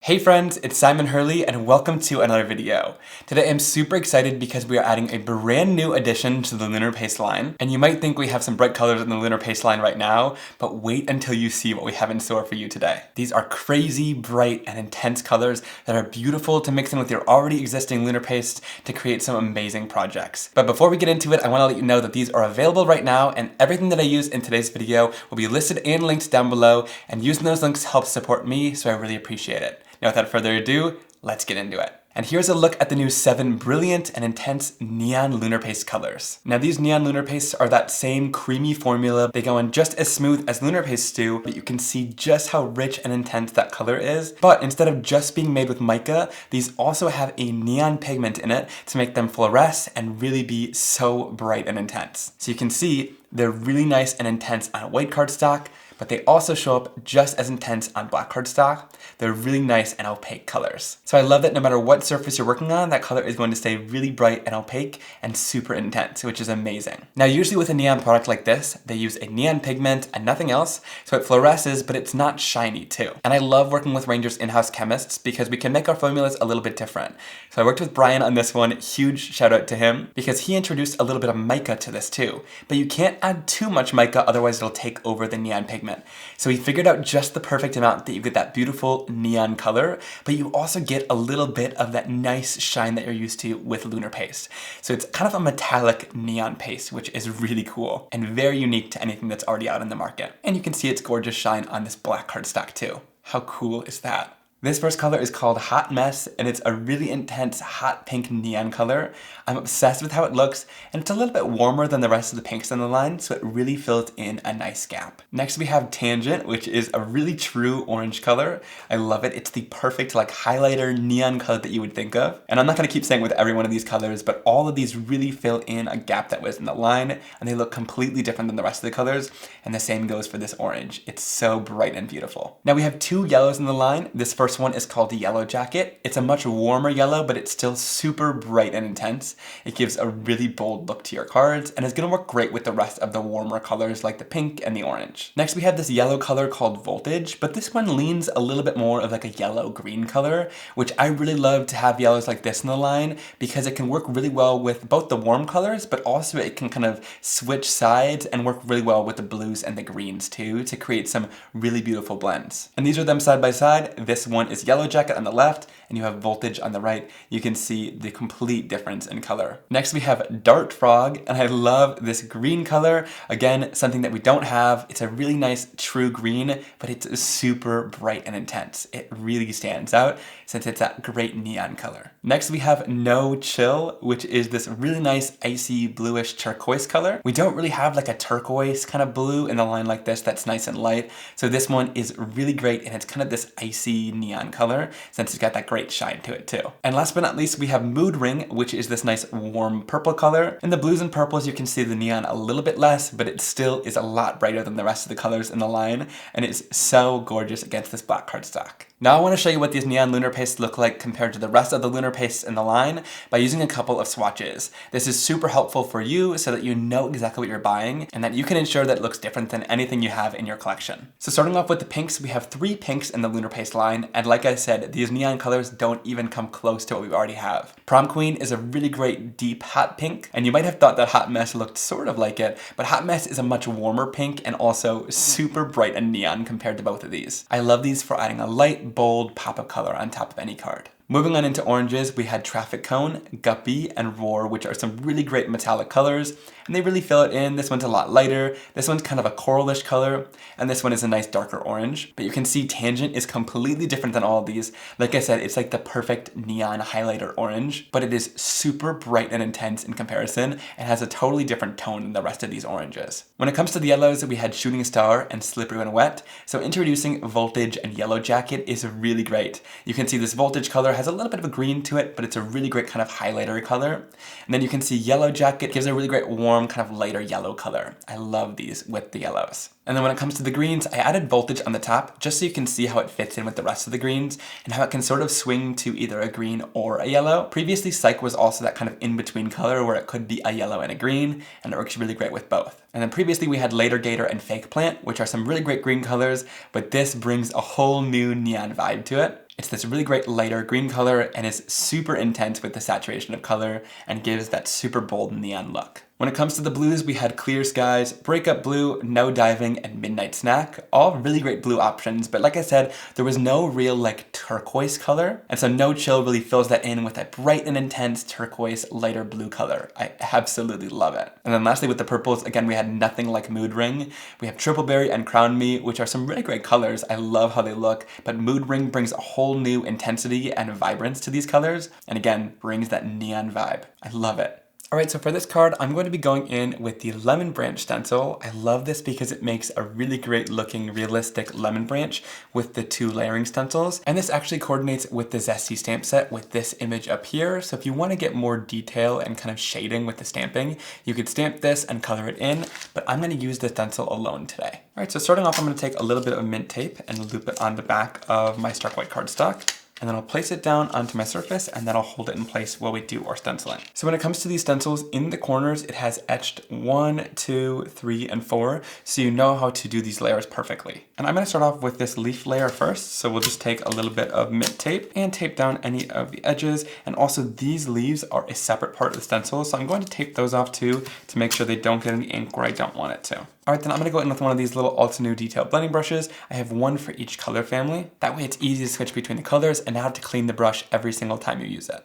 Hey friends, it's Simon Hurley and welcome to another video. Today I'm super excited because we are adding a brand new addition to the Lunar Paste line. And you might think we have some bright colors in the Lunar Paste line right now, but wait until you see what we have in store for you today. These are crazy, bright, and intense colors that are beautiful to mix in with your already existing Lunar Paste to create some amazing projects. But before we get into it, I want to let you know that these are available right now and everything that I use in today's video will be listed and linked down below, and using those links helps support me, so I really appreciate it. Now without further ado, let's get into it. And here's a look at the new 7 brilliant and intense Neon Lunar Paste colors. Now these Neon Lunar Pastes are that same creamy formula. They go on just as smooth as Lunar Pastes do, but you can see just how rich and intense that color is. But instead of just being made with mica, these also have a neon pigment in it to make them fluoresce and really be so bright and intense. So you can see they're really nice and intense on white cardstock, but they also show up just as intense on black cardstock. They're really nice and opaque colors. So I love that no matter what surface you're working on, that color is going to stay really bright and opaque and super intense, which is amazing. Now usually with a neon product like this, they use a neon pigment and nothing else, so it fluoresces, but it's not shiny too. And I love working with Ranger's in-house chemists because we can make our formulas a little bit different. So I worked with Brian on this one, huge shout out to him, because he introduced a little bit of mica to this too. But you can't add too much mica, otherwise it'll take over the neon pigment. So he figured out just the perfect amount that you get that beautiful neon color, but you also get a little bit of that nice shine that you're used to with Lunar Paste. So it's kind of a metallic neon paste, which is really cool and very unique to anything that's already out in the market. And you can see its gorgeous shine on this black cardstock too. How cool is that? This first color is called Hot Mess, and it's a really intense hot pink neon color. I'm obsessed with how it looks, and it's a little bit warmer than the rest of the pinks on the line, so it really fills in a nice gap. Next we have Tangent, which is a really true orange color. I love it. It's the perfect like highlighter neon color that you would think of. And I'm not going to keep saying with every one of these colors, but all of these really fill in a gap that was in the line, and they look completely different than the rest of the colors, and the same goes for this orange. It's so bright and beautiful. Now we have 2 yellows in the line. This first one is called the Yellow Jacket. It's a much warmer yellow, but it's still super bright and intense. It gives a really bold look to your cards, and it's going to work great with the rest of the warmer colors like the pink and the orange. Next we have this yellow color called Voltage, but this one leans a little bit more of like a yellow-green color, which I really love to have yellows like this in the line because it can work really well with both the warm colors, but also it can kind of switch sides and work really well with the blues and the greens too to create some really beautiful blends. And these are them side by side. This one is Yellow Jacket on the left and you have Voltage on the right. You can see the complete difference in color. Next we have Dart Frog, and I love this green color. Again, something that we don't have. It's a really nice true green, but it's super bright and intense. It really stands out since it's that great neon color. Next we have No Chill, which is this really nice icy bluish turquoise color. We don't really have like a turquoise kind of blue in the line like this that's nice and light. So this one is really great, and it's kind of this icy neon color since it's got that great shine to it too. And last but not least, we have Mood Ring, which is this nice warm purple color. In the blues and purples, you can see the neon a little bit less, but it still is a lot brighter than the rest of the colors in the line, and it's so gorgeous against this black cardstock. Now I want to show you what these Neon Lunar Pastes look like compared to the rest of the Lunar Pastes in the line by using a couple of swatches. This is super helpful for you so that you know exactly what you're buying and that you can ensure that it looks different than anything you have in your collection. So starting off with the pinks, we have 3 pinks in the Lunar Paste line, and like I said, these neon colors don't even come close to what we already have. Prom Queen is a really great deep hot pink, and you might have thought that Hot Mess looked sort of like it, but Hot Mess is a much warmer pink and also super bright and neon compared to both of these. I love these for adding a light, bold pop of color on top of any card. Moving on into oranges, we had Traffic Cone, Guppy, and Roar, which are some really great metallic colors, and they really fill it in. This one's a lot lighter, this one's kind of a coralish color, and this one is a nice darker orange. But you can see Tangent is completely different than all of these. Like I said, it's like the perfect neon highlighter orange, but it is super bright and intense in comparison and has a totally different tone than the rest of these oranges. When it comes to the yellows, we had Shooting Star and Slippery When Wet, so introducing Voltage and Yellow Jacket is really great. You can see this Voltage color has a little bit of a green to it, but it's a really great kind of highlighter color. And then you can see Yellow Jacket gives a really great warm kind of lighter yellow color. I love these with the yellows. And then when it comes to the greens, I added Voltage on the top just so you can see how it fits in with the rest of the greens and how it can sort of swing to either a green or a yellow. Previously, Psych was also that kind of in-between color where it could be a yellow and a green, and it works really great with both. And then previously we had Later Gator and Fake Plant, which are some really great green colors, but this brings a whole new neon vibe to it. It's this really great lighter green color and is super intense with the saturation of color and gives that super bold neon look. When it comes to the blues, we had Clear Skies, Breakup Blue, No Diving, and Midnight Snack. All really great blue options, but like I said, there was no real like turquoise color, and so No Chill really fills that in with that bright and intense turquoise lighter blue color. I absolutely love it. And then lastly with the purples, again, we had Nothing Like Mood Ring. We have Triple Berry and Crown Me, which are some really great colors. I love how they look, but Mood Ring brings a whole new intensity and vibrance to these colors, and again, brings that neon vibe. I love it. Alright, so for this card, I'm going to be going in with the Lemon Branch stencil. I love this because it makes a really great looking realistic lemon branch with the 2 layering stencils. And this actually coordinates with the Zesty stamp set with this image up here. So if you want to get more detail and kind of shading with the stamping, you could stamp this and color it in, but I'm going to use the stencil alone today. Alright, so starting off, I'm going to take a little bit of mint tape and loop it on the back of my stark white cardstock. And then I'll place it down onto my surface and then I'll hold it in place while we do our stenciling. So when it comes to these stencils, in the corners, it has etched 1, 2, 3, and 4, so you know how to do these layers perfectly. And I'm gonna start off with this leaf layer first, so we'll just take a little bit of mint tape and tape down any of the edges, and also these leaves are a separate part of the stencil, so I'm going to tape those off too to make sure they don't get any ink where I don't want it to. Alright, then I'm going to go in with one of these little Altenew detail blending brushes. I have one for each color family. That way it's easy to switch between the colors and not have to clean the brush every single time you use it.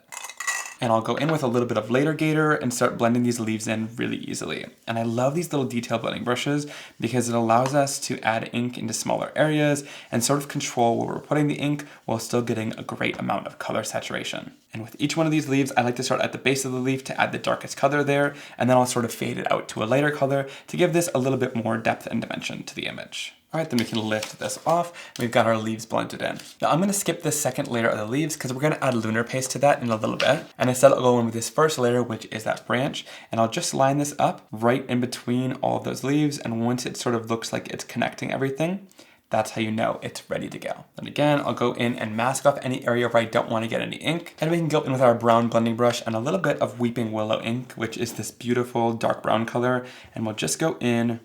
And I'll go in with a little bit of Later Gator and start blending these leaves in really easily. And I love these little detail blending brushes because it allows us to add ink into smaller areas and sort of control where we're putting the ink while still getting a great amount of color saturation. And with each one of these leaves, I like to start at the base of the leaf to add the darkest color there, and then I'll sort of fade it out to a lighter color to give this a little bit more depth and dimension to the image. Alright, then we can lift this off. We've got our leaves blended in. Now I'm going to skip this second layer of the leaves because we're going to add lunar paste to that in a little bit. And instead I'll go in with this first layer, which is that branch, and I'll just line this up right in between all of those leaves, and once it sort of looks like it's connecting everything, that's how you know it's ready to go. And again, I'll go in and mask off any area where I don't want to get any ink. And we can go in with our brown blending brush and a little bit of Weeping Willow ink, which is this beautiful dark brown color. And we'll just go in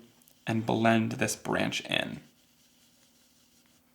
and blend this branch in.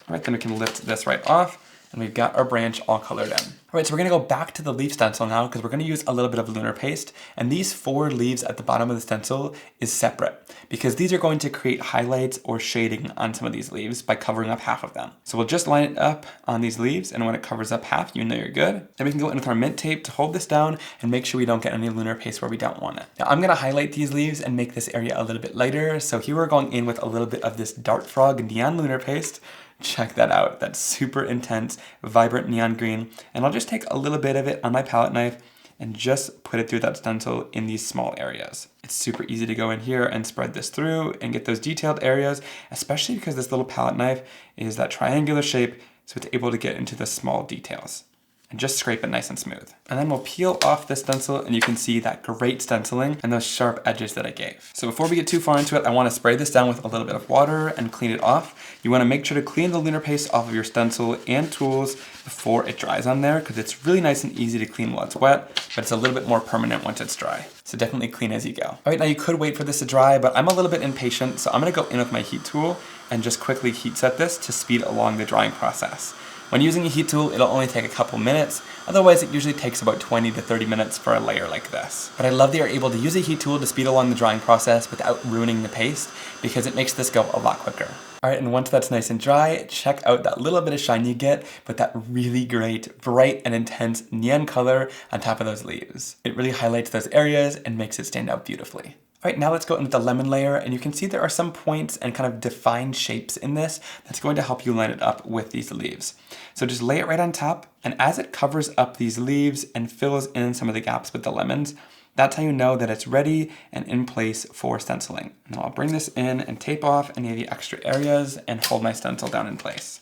All right, then we can lift this right off, and we've got our branch all colored in. All right, so we're gonna go back to the leaf stencil now because we're gonna use a little bit of lunar paste, and these 4 leaves at the bottom of the stencil is separate because these are going to create highlights or shading on some of these leaves by covering up half of them. So we'll just line it up on these leaves, and when it covers up half, you know you're good. Then we can go in with our mint tape to hold this down and make sure we don't get any lunar paste where we don't want it. Now I'm gonna highlight these leaves and make this area a little bit lighter. So here we're going in with a little bit of this Dart Frog Neon Lunar Paste. Check that out, that's super intense, vibrant neon green. And I'll just take a little bit of it on my palette knife and just put it through that stencil in these small areas. It's super easy to go in here and spread this through and get those detailed areas, especially because this little palette knife is that triangular shape, so it's able to get into the small details. And just scrape it nice and smooth. And then we'll peel off the stencil and you can see that great stenciling and those sharp edges that I gave. So before we get too far into it, I want to spray this down with a little bit of water and clean it off. You want to make sure to clean the lunar paste off of your stencil and tools before it dries on there because it's really nice and easy to clean while it's wet, but it's a little bit more permanent once it's dry. So definitely clean as you go. All right, now you could wait for this to dry, but I'm a little bit impatient, so I'm going to go in with my heat tool and just quickly heat set this to speed along the drying process. When using a heat tool, it'll only take a couple minutes. Otherwise, it usually takes about 20 to 30 minutes for a layer like this. But I love that you're able to use a heat tool to speed along the drying process without ruining the paste because it makes this go a lot quicker. All right, and once that's nice and dry, check out that little bit of shine you get with that really great, bright and intense neon color on top of those leaves. It really highlights those areas and makes it stand out beautifully. All right, now let's go into the lemon layer, and you can see there are some points and kind of defined shapes in this that's going to help you line it up with these leaves. So just lay it right on top, and as it covers up these leaves and fills in some of the gaps with the lemons, that's how you know that it's ready and in place for stenciling. And I'll bring this in and tape off any of the extra areas and hold my stencil down in place.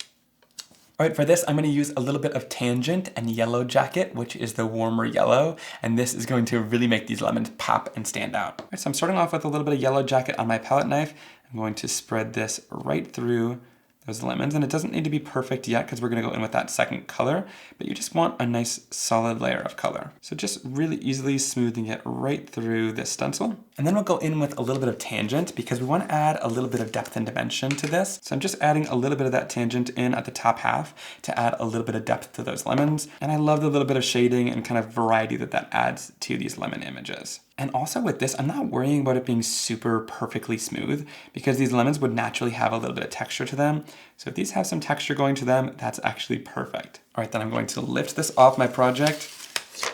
All right, for this, I'm going to use a little bit of Tangent and Yellow Jacket, which is the warmer yellow, and this is going to really make these lemons pop and stand out. All right, so I'm starting off with a little bit of Yellow Jacket on my palette knife. I'm going to spread this right through those lemons. And it doesn't need to be perfect yet because we're gonna go in with that second color, but you just want a nice solid layer of color. So just really easily smoothing it right through this stencil. And then we'll go in with a little bit of tangent because we want to add a little bit of depth and dimension to this. So I'm just adding a little bit of that tangent in at the top half to add a little bit of depth to those lemons. And I love the little bit of shading and kind of variety that that adds to these lemon images. And also with this, I'm not worrying about it being super perfectly smooth because these lemons would naturally have a little bit of texture to them. So if these have some texture going to them, that's actually perfect. All right, then I'm going to lift this off my project.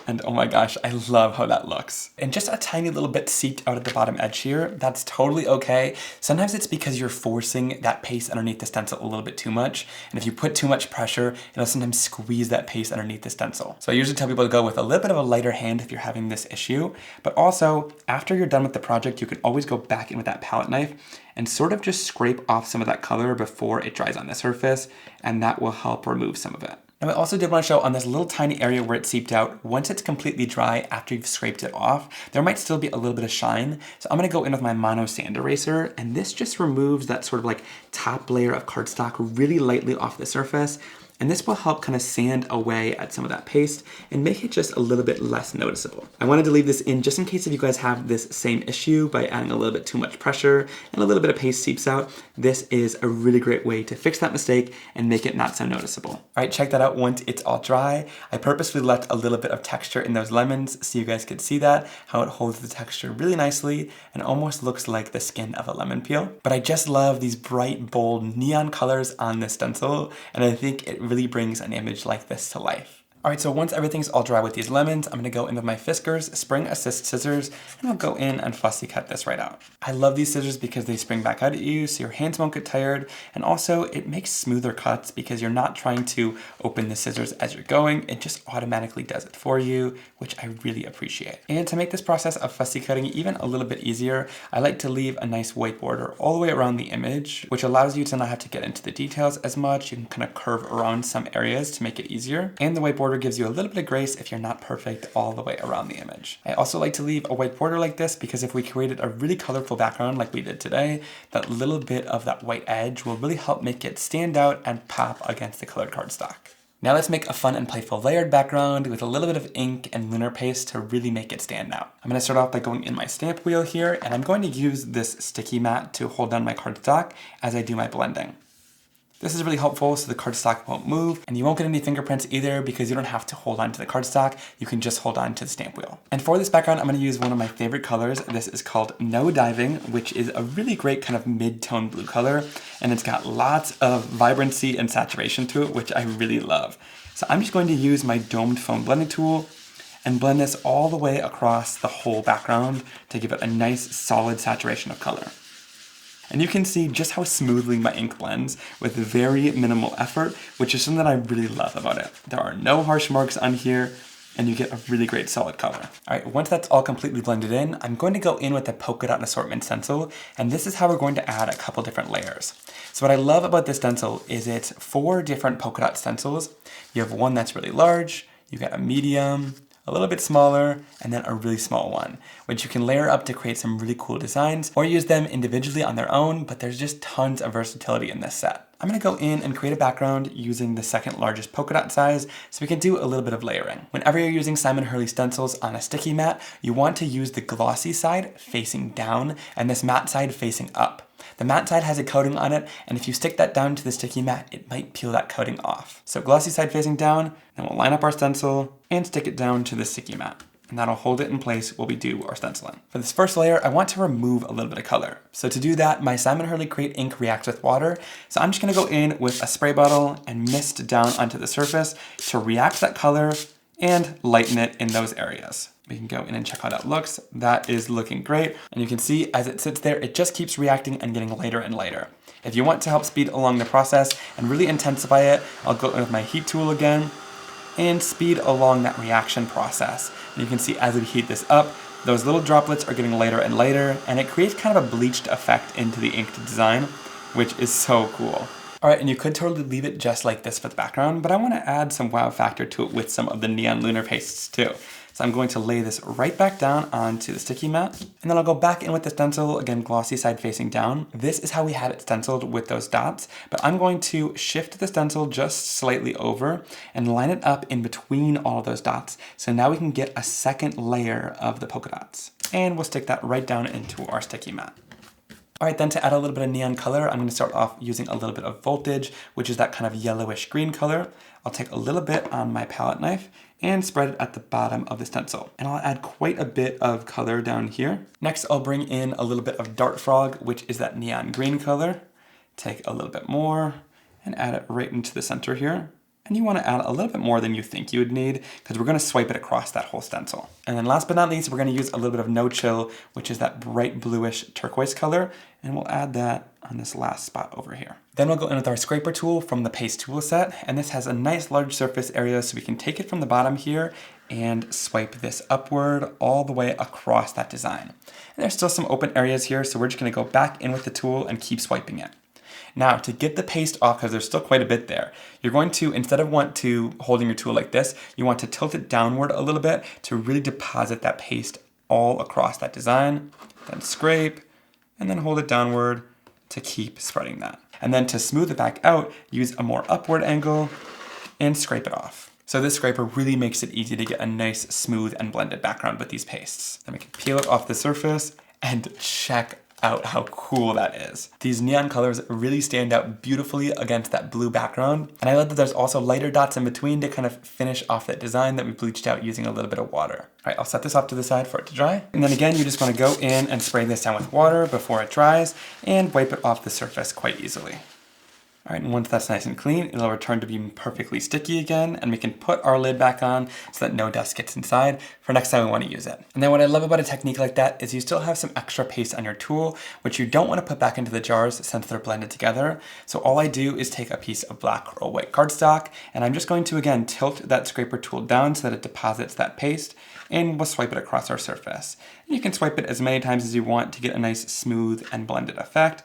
And oh my gosh, I love how that looks. And just a tiny little bit seeped out at the bottom edge here, that's totally okay. Sometimes it's because you're forcing that paste underneath the stencil a little bit too much. And if you put too much pressure, it'll sometimes squeeze that paste underneath the stencil. So I usually tell people to go with a little bit of a lighter hand if you're having this issue. But also, after you're done with the project, you can always go back in with that palette knife and sort of just scrape off some of that color before it dries on the surface, and that will help remove some of it. And I also did want to show on this little tiny area where it seeped out, once it's completely dry after you've scraped it off, there might still be a little bit of shine. So I'm going to go in with my mono sand eraser, and this just removes that sort of like top layer of cardstock really lightly off the surface. And this will help kind of sand away at some of that paste and make it just a little bit less noticeable. I wanted to leave this in just in case if you guys have this same issue by adding a little bit too much pressure and a little bit of paste seeps out. This is a really great way to fix that mistake and make it not so noticeable. All right, check that out once it's all dry. I purposely left a little bit of texture in those lemons so you guys could see that, how it holds the texture really nicely and almost looks like the skin of a lemon peel. But I just love these bright, bold neon colors on this stencil, and I think it really brings an image like this to life. All right, so once everything's all dry with these lemons, I'm gonna go in with my Fiskars Spring Assist scissors, and I'll go in and fussy cut this right out. I love these scissors because they spring back out at you, so your hands won't get tired, and also it makes smoother cuts because you're not trying to open the scissors as you're going, it just automatically does it for you, which I really appreciate. And to make this process of fussy cutting even a little bit easier, I like to leave a nice white border all the way around the image, which allows you to not have to get into the details as much. You can kind of curve around some areas to make it easier, and the white border gives you a little bit of grace if you're not perfect all the way around the image. I also like to leave a white border like this because if we created a really colorful background like we did today, that little bit of that white edge will really help make it stand out and pop against the colored cardstock. Now let's make a fun and playful layered background with a little bit of ink and lunar paste to really make it stand out. I'm gonna start off by going in my stamp wheel here, and I'm going to use this sticky mat to hold down my cardstock as I do my blending. This is really helpful so the cardstock won't move, and you won't get any fingerprints either because you don't have to hold on to the cardstock, you can just hold on to the stamp wheel. And for this background, I'm gonna use one of my favorite colors. This is called No Diving, which is a really great kind of mid-tone blue color, and it's got lots of vibrancy and saturation to it, which I really love. So I'm just going to use my domed foam blending tool and blend this all the way across the whole background to give it a nice solid saturation of color. And you can see just how smoothly my ink blends with very minimal effort, which is something that I really love about it. There are no harsh marks on here, and you get a really great solid color. All right, once that's all completely blended in, I'm going to go in with the Polka Dot Assortment stencil, and this is how we're going to add a couple different layers. So what I love about this stencil is it's 4 different polka dot stencils. You have one that's really large, you got a medium, a little bit smaller, and then a really small one, which you can layer up to create some really cool designs or use them individually on their own, but there's just tons of versatility in this set. I'm gonna go in and create a background using the second largest polka dot size so we can do a little bit of layering. Whenever you're using Simon Hurley stencils on a sticky mat, you want to use the glossy side facing down and this matte side facing up. The matte side has a coating on it, and if you stick that down to the sticky mat, it might peel that coating off. So glossy side facing down, then we'll line up our stencil and stick it down to the sticky mat. And that'll hold it in place while we do our stenciling. For this first layer, I want to remove a little bit of color. So to do that, my Simon Hurley Create ink reacts with water. So I'm just gonna go in with a spray bottle and mist down onto the surface to react that color and lighten it in those areas. We can go in and check how that looks. That is looking great. And you can see as it sits there, it just keeps reacting and getting lighter and lighter. If you want to help speed along the process and really intensify it, I'll go in with my heat tool again and speed along that reaction process. And you can see as we heat this up, those little droplets are getting lighter and lighter, and it creates kind of a bleached effect into the inked design, which is so cool. All right, and you could totally leave it just like this for the background, but I want to add some wow factor to it with some of the Neon Lunar Pastes too. So So I'm going to lay this right back down onto the sticky mat, and then I'll go back in with the stencil, again, glossy side facing down. This is how we had it stenciled with those dots, but I'm going to shift the stencil just slightly over and line it up in between all of those dots. So now we can get a second layer of the polka dots. And we'll stick that right down into our sticky mat. All right, then to add a little bit of neon color, I'm gonna start off using a little bit of voltage, which is that kind of yellowish green color. I'll take a little bit on my palette knife and spread it at the bottom of the stencil. And I'll add quite a bit of color down here. Next, I'll bring in a little bit of Dart Frog, which is that neon green color. Take a little bit more and add it right into the center here. And you want to add a little bit more than you think you would need, because we're going to swipe it across that whole stencil. And then last but not least, we're going to use a little bit of No Chill, which is that bright bluish turquoise color, and we'll add that on this last spot over here. Then we'll go in with our scraper tool from the Paste tool set, and this has a nice large surface area, so we can take it from the bottom here and swipe this upward all the way across that design. And there's still some open areas here, so we're just going to go back in with the tool and keep swiping it. Now, to get the paste off, because there's still quite a bit there, you're going to, instead of holding your tool like this, you want to tilt it downward a little bit to really deposit that paste all across that design. Then scrape, and then hold it downward to keep spreading that. And then to smooth it back out, use a more upward angle and scrape it off. So this scraper really makes it easy to get a nice, smooth, and blended background with these pastes. Then we can peel it off the surface and check out how cool that is. These neon colors really stand out beautifully against that blue background. And I love that there's also lighter dots in between to kind of finish off that design that we bleached out using a little bit of water. All right, I'll set this off to the side for it to dry. And then again, you just want to go in and spray this down with water before it dries and wipe it off the surface quite easily. All right, and once that's nice and clean, it'll return to being perfectly sticky again, and we can put our lid back on so that no dust gets inside for next time we want to use it. And then what I love about a technique like that is you still have some extra paste on your tool, which you don't want to put back into the jars since they're blended together. So all I do is take a piece of black or white cardstock, and I'm just going to, again, tilt that scraper tool down so that it deposits that paste, and we'll swipe it across our surface. And you can swipe it as many times as you want to get a nice smooth and blended effect.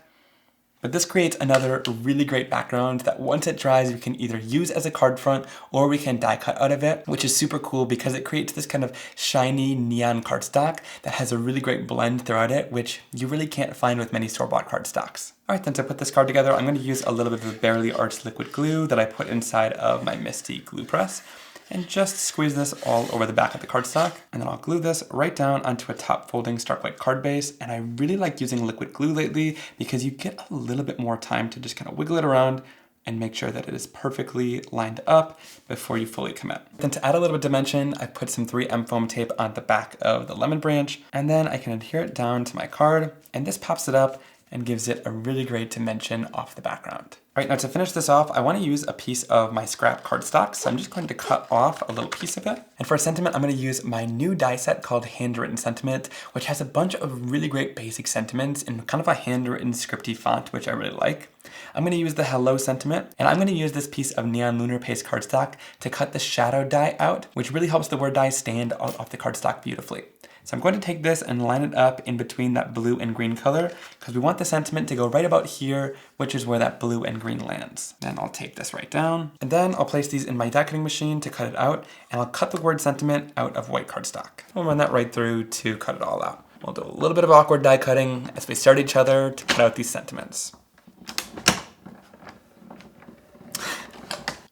But this creates another really great background that once it dries, we can either use as a card front or we can die cut out of it, which is super cool because it creates this kind of shiny neon cardstock that has a really great blend throughout it, which you really can't find with many store-bought cardstocks. All right, then to put this card together, I'm going to use a little bit of the Barely Arts liquid glue that I put inside of my Misty glue press, and just squeeze this all over the back of the cardstock. And then I'll glue this right down onto a top folding stark white card base. And I really like using liquid glue lately because you get a little bit more time to just kind of wiggle it around and make sure that it is perfectly lined up before you fully commit. Then to add a little bit of dimension, I put some 3M foam tape on the back of the lemon branch, and then I can adhere it down to my card, and this pops it up and gives it a really great dimension off the background. All right, now to finish this off, I want to use a piece of my scrap cardstock, so I'm just going to cut off a little piece of it. And for a sentiment, I'm going to use my new die set called Handwritten Sentiment, which has a bunch of really great basic sentiments in kind of a handwritten scripty font, which I really like. I'm going to use the Hello sentiment, and I'm going to use this piece of Neon Lunar Paste cardstock to cut the shadow die out, which really helps the word die stand out off the cardstock beautifully. So I'm going to take this and line it up in between that blue and green color because we want the sentiment to go right about here, which is where that blue and green lands. Then I'll take this right down, and then I'll place these in my die cutting machine to cut it out, and I'll cut the word sentiment out of white cardstock. We'll run that right through to cut it all out. We'll do a little bit of awkward die cutting as we start each other to cut out these sentiments.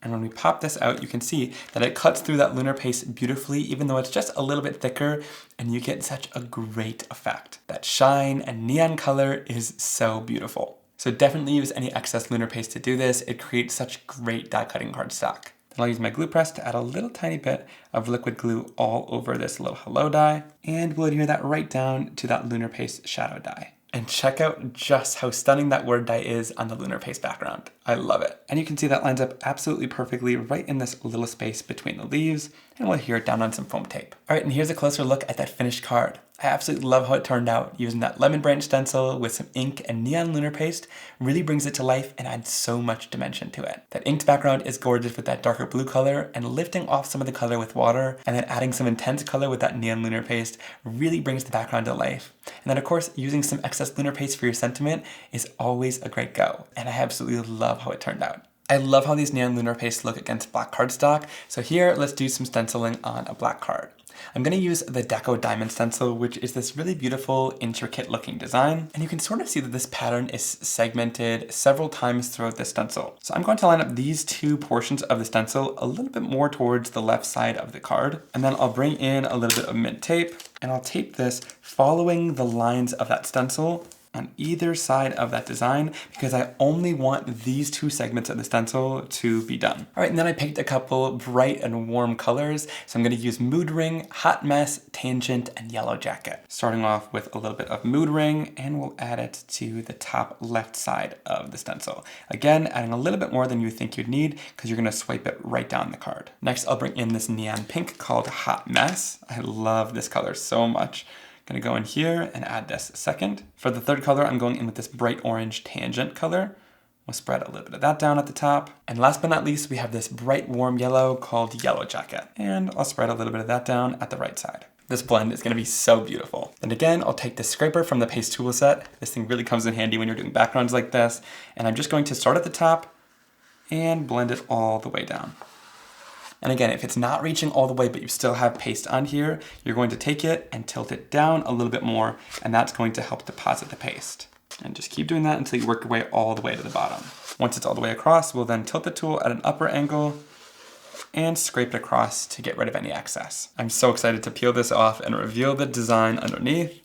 And when we pop this out, you can see that it cuts through that lunar paste beautifully, even though it's just a little bit thicker, and you get such a great effect. That shine and neon color is so beautiful. So definitely use any excess lunar paste to do this. It creates such great die cutting cardstock. Then I'll use my glue press to add a little tiny bit of liquid glue all over this little hello die, and we'll adhere that right down to that lunar paste shadow die. And check out just how stunning that word die is on the lunar paste background. I love it. And you can see that lines up absolutely perfectly right in this little space between the leaves, and we'll adhere it down on some foam tape. All right, and here's a closer look at that finished card. I absolutely love how it turned out. Using that lemon branch stencil with some ink and neon lunar paste really brings it to life and adds so much dimension to it. That inked background is gorgeous with that darker blue color, and lifting off some of the color with water and then adding some intense color with that neon lunar paste really brings the background to life. And then of course, using some excess lunar paste for your sentiment is always a great go. And I absolutely love how it turned out. I love how these neon lunar pastes look against black cardstock. So here, let's do some stenciling on a black card. I'm going to use the Deco Diamond Stencil, which is this really beautiful, intricate looking design. And you can sort of see that this pattern is segmented several times throughout the stencil. So I'm going to line up these two portions of the stencil a little bit more towards the left side of the card. And then I'll bring in a little bit of mint tape, and I'll tape this following the lines of that stencil on either side of that design, because I only want these two segments of the stencil to be done. All right, and then I picked a couple bright and warm colors. So I'm gonna use Mood Ring, Hot Mess, Tangent, and Yellow Jacket. Starting off with a little bit of Mood Ring, and we'll add it to the top left side of the stencil. Again, adding a little bit more than you think you'd need, because you're gonna swipe it right down the card. Next, I'll bring in this neon pink called Hot Mess. I love this color so much. Gonna go in here and add this second. For the third color, I'm going in with this bright orange Tangent color. We'll spread a little bit of that down at the top. And last but not least, we have this bright warm yellow called Yellow Jacket. And I'll spread a little bit of that down at the right side. This blend is gonna be so beautiful. And again, I'll take the scraper from the Paste tool set. This thing really comes in handy when you're doing backgrounds like this. And I'm just going to start at the top and blend it all the way down. And again, if it's not reaching all the way, but you still have paste on here, you're going to take it and tilt it down a little bit more, and that's going to help deposit the paste. And just keep doing that until you work your way all the way to the bottom. Once it's all the way across, we'll then tilt the tool at an upper angle and scrape it across to get rid of any excess. I'm so excited to peel this off and reveal the design underneath.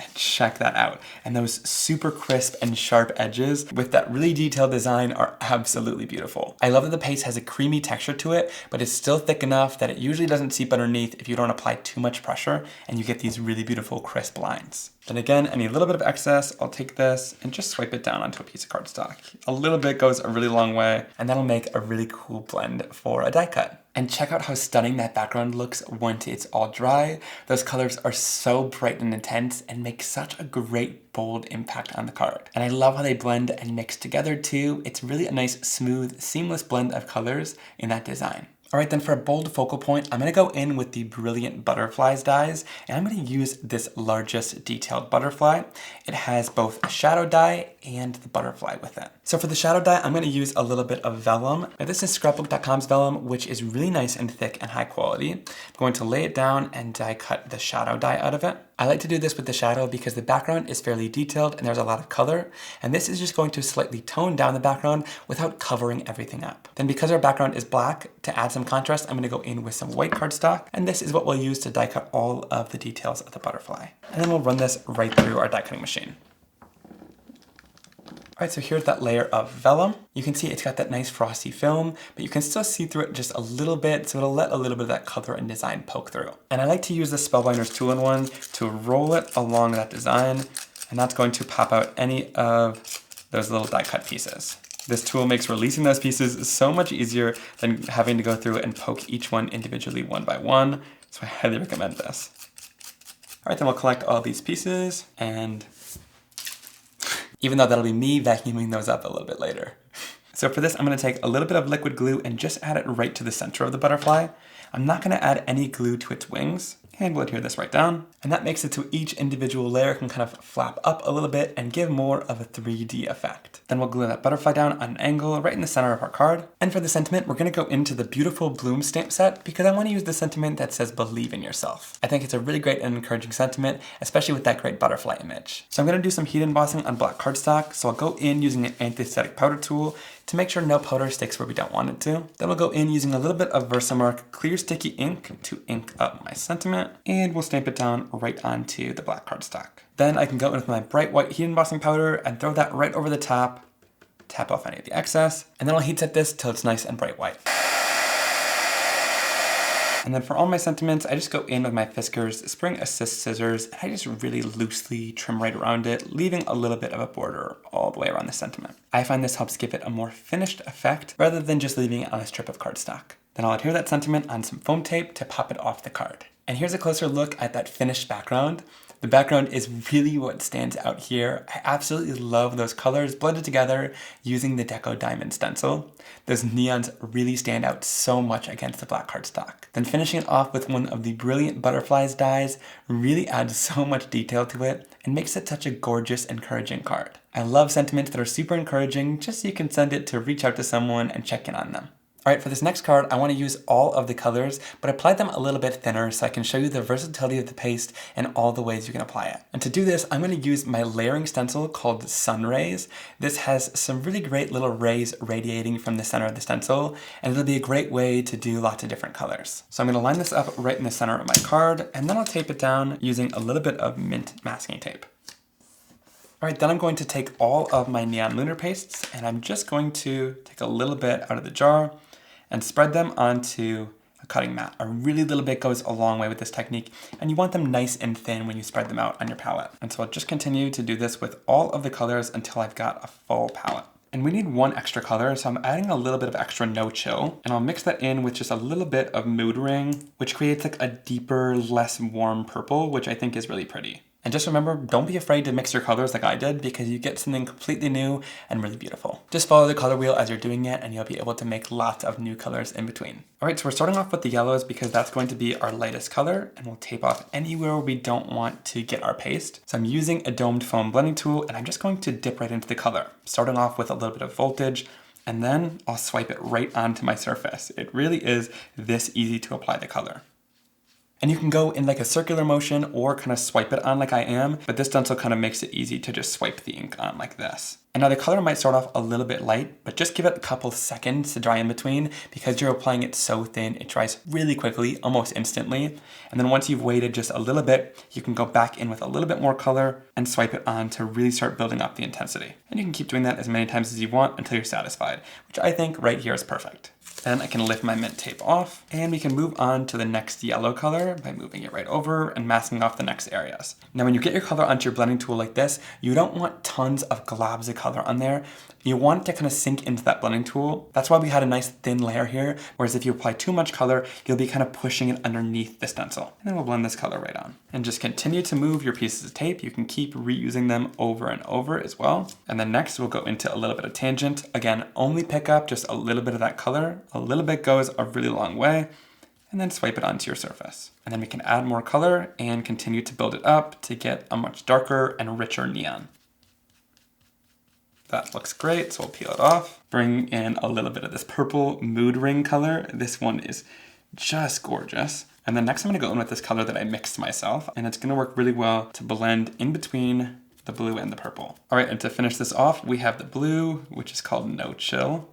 And check that out. And those super crisp and sharp edges with that really detailed design are absolutely beautiful. I love that the paste has a creamy texture to it, but it's still thick enough that it usually doesn't seep underneath if you don't apply too much pressure, and you get these really beautiful crisp lines. Then again, any little bit of excess, I'll take this and just swipe it down onto a piece of cardstock. A little bit goes a really long way, and that'll make a really cool blend for a die cut. And check out how stunning that background looks once it's all dry. Those colors are so bright and intense and make such a great bold impact on the card. And I love how they blend and mix together too. It's really a nice, smooth, seamless blend of colors in that design. All right, then for a bold focal point, I'm gonna go in with the Brilliant Butterflies dies, and I'm gonna use this largest detailed butterfly. It has both a shadow die and the butterfly with it. So for the shadow die, I'm gonna use a little bit of vellum. Now this is scrapbook.com's vellum, which is really nice and thick and high quality. I'm going to lay it down and die cut the shadow die out of it. I like to do this with the shadow because the background is fairly detailed and there's a lot of color, and this is just going to slightly tone down the background without covering everything up. Then because our background is black, to add some contrast, I'm gonna go in with some white cardstock, and this is what we'll use to die cut all of the details of the butterfly. And then we'll run this right through our die cutting machine. All right, so here's that layer of vellum. You can see it's got that nice frosty film, but you can still see through it just a little bit, so it'll let a little bit of that color and design poke through. And I like to use the Spellbinders 2-in-1 to roll it along that design, and that's going to pop out any of those little die cut pieces. This tool makes releasing those pieces so much easier than having to go through and poke each one individually one by one, so I highly recommend this. All right, then we'll collect all these pieces, and even though that'll be me vacuuming those up a little bit later. So for this, I'm gonna take a little bit of liquid glue and just add it right to the center of the butterfly. I'm not gonna add any glue to its wings, and we'll adhere this right down. And that makes it so each individual layer can kind of flap up a little bit and give more of a 3D effect. Then we'll glue that butterfly down on an angle right in the center of our card. And for the sentiment, we're gonna go into the beautiful Bloom stamp set because I wanna use the sentiment that says believe in yourself. I think it's a really great and encouraging sentiment, especially with that great butterfly image. So I'm gonna do some heat embossing on black cardstock. So I'll go in using an anti-static powder tool to make sure no powder sticks where we don't want it to. Then we'll go in using a little bit of Versamark clear sticky ink to ink up my sentiment, and we'll stamp it down right onto the black cardstock. Then I can go in with my bright white heat embossing powder and throw that right over the top, tap off any of the excess, and then I'll heat set this till it's nice and bright white. And then for all my sentiments, I just go in with my Fiskars Spring Assist scissors, and I just really loosely trim right around it, leaving a little bit of a border all the way around the sentiment. I find this helps give it a more finished effect rather than just leaving it on a strip of cardstock. Then I'll adhere that sentiment on some foam tape to pop it off the card. And here's a closer look at that finished background. The background is really what stands out here. I absolutely love those colors blended together using the Deco Diamond Stencil. Those neons really stand out so much against the black cardstock. Then finishing it off with one of the Brilliant Butterflies dies really adds so much detail to it and makes it such a gorgeous, encouraging card. I love sentiments that are super encouraging just so you can send it to reach out to someone and check in on them. All right, for this next card, I want to use all of the colors, but apply them a little bit thinner so I can show you the versatility of the paste and all the ways you can apply it. And to do this, I'm going to use my layering stencil called Sunrays. This has some really great little rays radiating from the center of the stencil, and it'll be a great way to do lots of different colors. So I'm going to line this up right in the center of my card, and then I'll tape it down using a little bit of mint masking tape. All right, then I'm going to take all of my Neon Lunar Pastes, and I'm just going to take a little bit out of the jar and spread them onto a cutting mat. A really little bit goes a long way with this technique, and you want them nice and thin when you spread them out on your palette. And so I'll just continue to do this with all of the colors until I've got a full palette. And we need one extra color, so I'm adding a little bit of extra No Chill, and I'll mix that in with just a little bit of Mood Ring, which creates like a deeper, less warm purple, which I think is really pretty. And just remember, don't be afraid to mix your colors like I did, because you get something completely new and really beautiful. Just follow the color wheel as you're doing it, and you'll be able to make lots of new colors in between. All right, so we're starting off with the yellows because that's going to be our lightest color, and we'll tape off anywhere we don't want to get our paste. So I'm using a domed foam blending tool, and I'm just going to dip right into the color, starting off with a little bit of voltage, and then I'll swipe it right onto my surface. It really is this easy to apply the color. And you can go in like a circular motion or kind of swipe it on like I am, but this stencil kind of makes it easy to just swipe the ink on like this. And now the color might start off a little bit light, but just give it a couple seconds to dry in between because you're applying it so thin, it dries really quickly, almost instantly. And then once you've waited just a little bit, you can go back in with a little bit more color and swipe it on to really start building up the intensity. And you can keep doing that as many times as you want until you're satisfied, which I think right here is perfect. Then I can lift my mint tape off, and we can move on to the next yellow color by moving it right over and masking off the next areas. Now when you get your color onto your blending tool like this, you don't want tons of globs of color on there. You want it to kind of sink into that blending tool. That's why we had a nice thin layer here, whereas if you apply too much color, you'll be kind of pushing it underneath the stencil. And then we'll blend this color right on. And just continue to move your pieces of tape. You can keep reusing them over and over as well. And then next we'll go into a little bit of tangent. Again, only pick up just a little bit of that color. A little bit goes a really long way. And then swipe it onto your surface. And then we can add more color and continue to build it up to get a much darker and richer neon. That looks great, so we'll peel it off. Bring in a little bit of this purple Mood Ring color. This one is just gorgeous. And then next I'm gonna go in with this color that I mixed myself, and it's gonna work really well to blend in between the blue and the purple. All right, and to finish this off, we have the blue, which is called No Chill.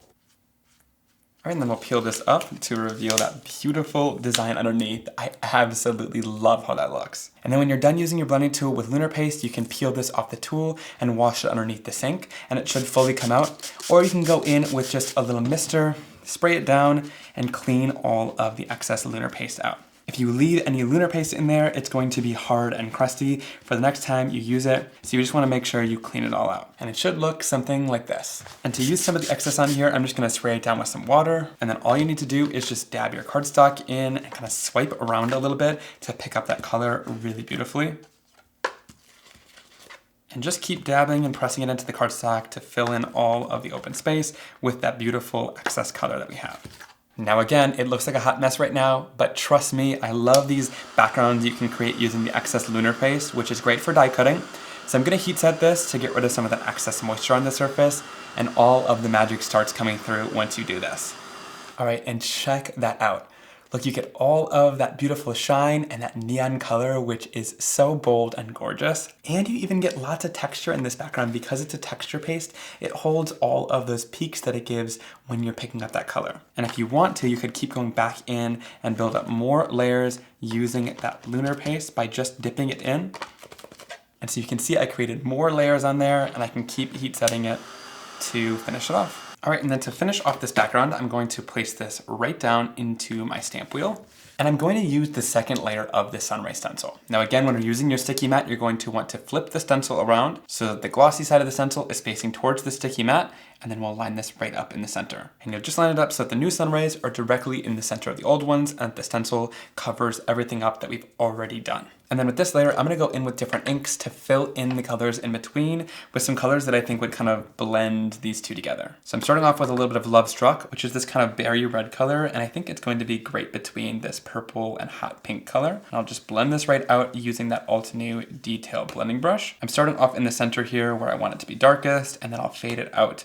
All right, and then we'll peel this up to reveal that beautiful design underneath. I absolutely love how that looks. And then when you're done using your blending tool with Lunar Paste, you can peel this off the tool and wash it underneath the sink, and it should fully come out. Or you can go in with just a little mister, spray it down, and clean all of the excess Lunar Paste out. If you leave any Lunar Paste in there, it's going to be hard and crusty for the next time you use it. So you just want to make sure you clean it all out. And it should look something like this. And to use some of the excess on here, I'm just going to spray it down with some water. And then all you need to do is just dab your cardstock in and kind of swipe around a little bit to pick up that color really beautifully. And just keep dabbing and pressing it into the cardstock to fill in all of the open space with that beautiful excess color that we have. Now again, it looks like a hot mess right now, but trust me, I love these backgrounds you can create using the excess Lunar Paste, which is great for die cutting. So I'm gonna heat set this to get rid of some of that excess moisture on the surface, and all of the magic starts coming through once you do this. All right, and check that out. Look, you get all of that beautiful shine and that neon color, which is so bold and gorgeous. And you even get lots of texture in this background because it's a texture paste. It holds all of those peaks that it gives when you're picking up that color. And if you want to, you could keep going back in and build up more layers using that Lunar Paste by just dipping it in. And so you can see I created more layers on there, and I can keep heat setting it to finish it off. All right, and then to finish off this background, I'm going to place this right down into my stamp wheel. And I'm going to use the second layer of the Sunray stencil. Now again, when you're using your sticky mat, you're going to want to flip the stencil around so that the glossy side of the stencil is facing towards the sticky mat, and then we'll line this right up in the center. And you'll just line it up so that the new Sunrays are directly in the center of the old ones, and the stencil covers everything up that we've already done. And then with this layer, I'm gonna go in with different inks to fill in the colors in between with some colors that I think would kind of blend these two together. So I'm starting off with a little bit of Love Struck, which is this kind of berry red color, and I think it's going to be great between this purple and hot pink color. And I'll just blend this right out using that Altenew Detail blending brush. I'm starting off in the center here where I want it to be darkest, and then I'll fade it out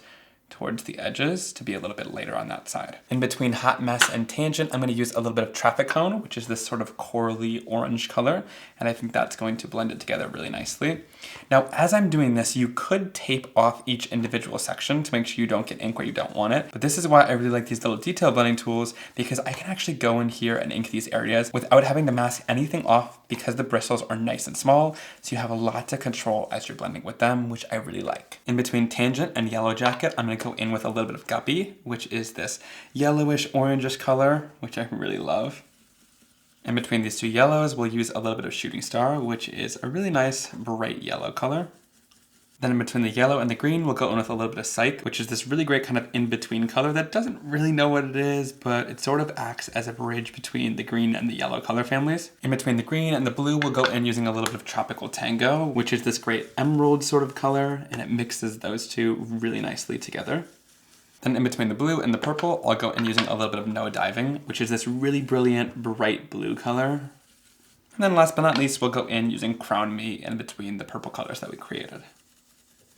towards the edges to be a little bit lighter on that side. In between Hot Mess and Tangent, I'm going to use a little bit of Traffic Cone, which is this sort of corally orange color, and I think that's going to blend it together really nicely. Now, as I'm doing this, you could tape off each individual section to make sure you don't get ink where you don't want it, but this is why I really like these little detail blending tools, because I can actually go in here and ink these areas without having to mask anything off because the bristles are nice and small, so you have a lot of control as you're blending with them, which I really like. In between Tangent and Yellow Jacket, I'm going to go in with a little bit of Guppy, which is this yellowish orangish color, which I really love. In between these two yellows, we'll use a little bit of Shooting Star, which is a really nice bright yellow color. Then in between the yellow and the green, we'll go in with a little bit of Psych, which is this really great kind of in-between color that doesn't really know what it is, but it sort of acts as a bridge between the green and the yellow color families. In between the green and the blue, we'll go in using a little bit of Tropical Tango, which is this great emerald sort of color, and it mixes those two really nicely together. Then in between the blue and the purple, I'll go in using a little bit of No Diving, which is this really brilliant bright blue color. And then last but not least, we'll go in using Crown Me in between the purple colors that we created.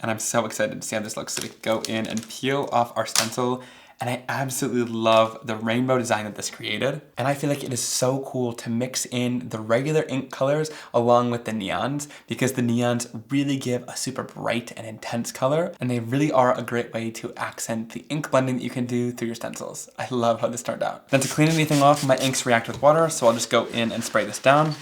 And I'm so excited to see how this looks. So we can go in and peel off our stencil. And I absolutely love the rainbow design that this created. And I feel like it is so cool to mix in the regular ink colors along with the neons, because the neons really give a super bright and intense color. And they really are a great way to accent the ink blending that you can do through your stencils. I love how this turned out. Then to clean anything off, my inks react with water. So I'll just go in and spray this down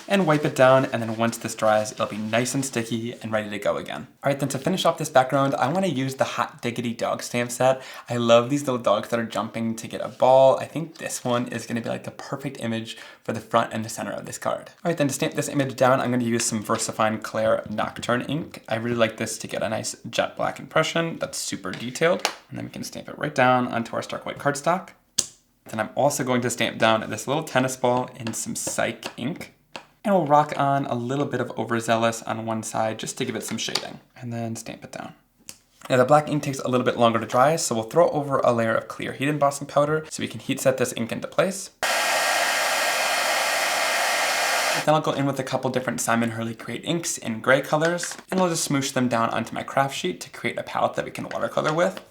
and wipe it down, and then once this dries, it'll be nice and sticky and ready to go again. All right, then to finish off this background, I want to use the Hot Diggity dog stamp set. I love these little dogs that are jumping to get a ball. I think this one is going to be like the perfect image for the front and the center of this card. All right, then to stamp this image down, I'm going to use some VersaFine Clair Nocturne ink. I really like this to get a nice jet black impression that's super detailed. And then we can stamp it right down onto our stark white cardstock. Then I'm also going to stamp down this little tennis ball in some Psych ink. And we'll rock on a little bit of Overzealous on one side just to give it some shading. And then stamp it down. Now the black ink takes a little bit longer to dry, so we'll throw over a layer of clear heat embossing powder so we can heat set this ink into place. Then I'll go in with a couple different Simon Hurley Create inks in gray colors, and I'll just smoosh them down onto my craft sheet to create a palette that we can watercolor with.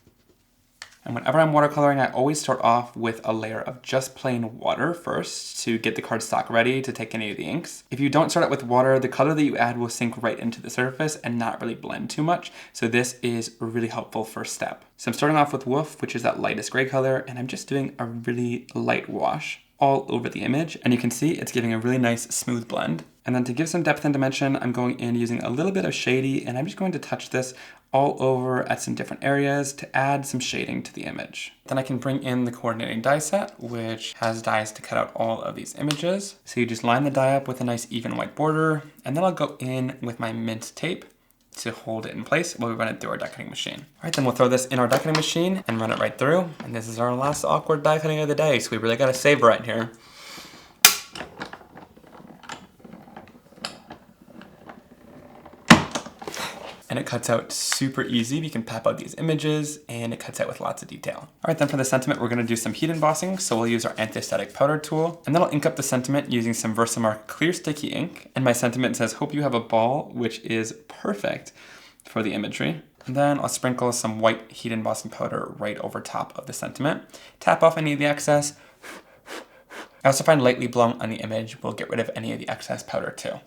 And whenever I'm watercoloring, I always start off with a layer of just plain water first to get the cardstock ready to take any of the inks. If you don't start out with water, the color that you add will sink right into the surface and not really blend too much. So this is a really helpful first step. So I'm starting off with Wolf, which is that lightest gray color, and I'm just doing a really light wash all over the image. And you can see it's giving a really nice smooth blend. And then to give some depth and dimension, I'm going in using a little bit of Shady, and I'm just going to touch this all over at some different areas to add some shading to the image. Then I can bring in the coordinating die set, which has dies to cut out all of these images. So you just line the die up with a nice even white border, and then I'll go in with my mint tape to hold it in place while we run it through our die cutting machine. All right, then we'll throw this in our die cutting machine and run it right through. And this is our last awkward die cutting of the day, so we really gotta savor it here. And it cuts out super easy. You can pop out these images, and it cuts out with lots of detail. All right, then for the sentiment, we're gonna do some heat embossing. So we'll use our anti-static powder tool, and then I'll ink up the sentiment using some Versamark clear sticky ink. And my sentiment says, "Hope you have a ball," which is perfect for the imagery. And then I'll sprinkle some white heat embossing powder right over top of the sentiment. Tap off any of the excess. I also find lightly blowing on the image will get rid of any of the excess powder too.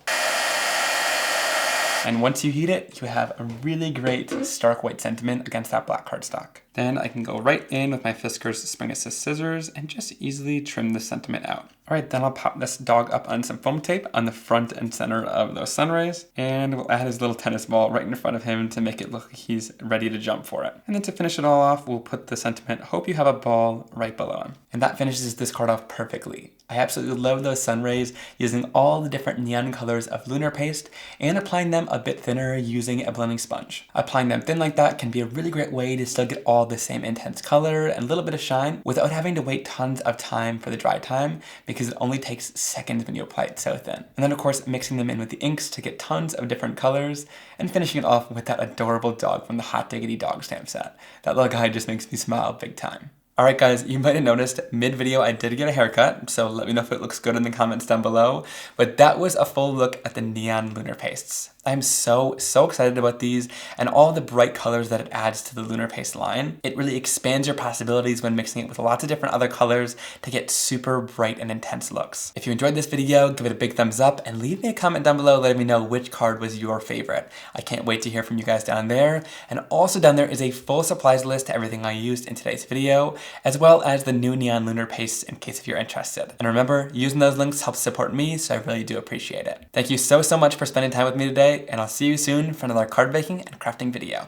And once you heat it, you have a really great stark white sentiment against that black cardstock. Then I can go right in with my Fiskars Spring Assist scissors and just easily trim the sentiment out. All right, then I'll pop this dog up on some foam tape on the front and center of those Sunrays, and we'll add his little tennis ball right in front of him to make it look like he's ready to jump for it. And then to finish it all off, we'll put the sentiment, "Hope you have a ball," right below him. And that finishes this card off perfectly. I absolutely love those Sunrays, using all the different neon colors of Lunar Paste and applying them a bit thinner using a blending sponge. Applying them thin like that can be a really great way to still get all the same intense color and a little bit of shine without having to wait tons of time for the dry time, because it only takes seconds when you apply it so thin. And then of course mixing them in with the inks to get tons of different colors, and finishing it off with that adorable dog from the Hot Diggity dog stamp set. That little guy just makes me smile big time. Alright guys, you might have noticed mid-video I did get a haircut, so let me know if it looks good in the comments down below. But that was a full look at the Neon Lunar Pastes. I'm so excited about these and all the bright colors that it adds to the Lunar Paste line. It really expands your possibilities when mixing it with lots of different other colors to get super bright and intense looks. If you enjoyed this video, give it a big thumbs up and leave me a comment down below letting me know which card was your favorite. I can't wait to hear from you guys down there. And also down there is a full supplies list to everything I used in today's video, as well as the new Neon Lunar Paste in case if you're interested. And remember, using those links helps support me, so I really do appreciate it. Thank you so much for spending time with me today, and I'll see you soon for another card making and crafting video.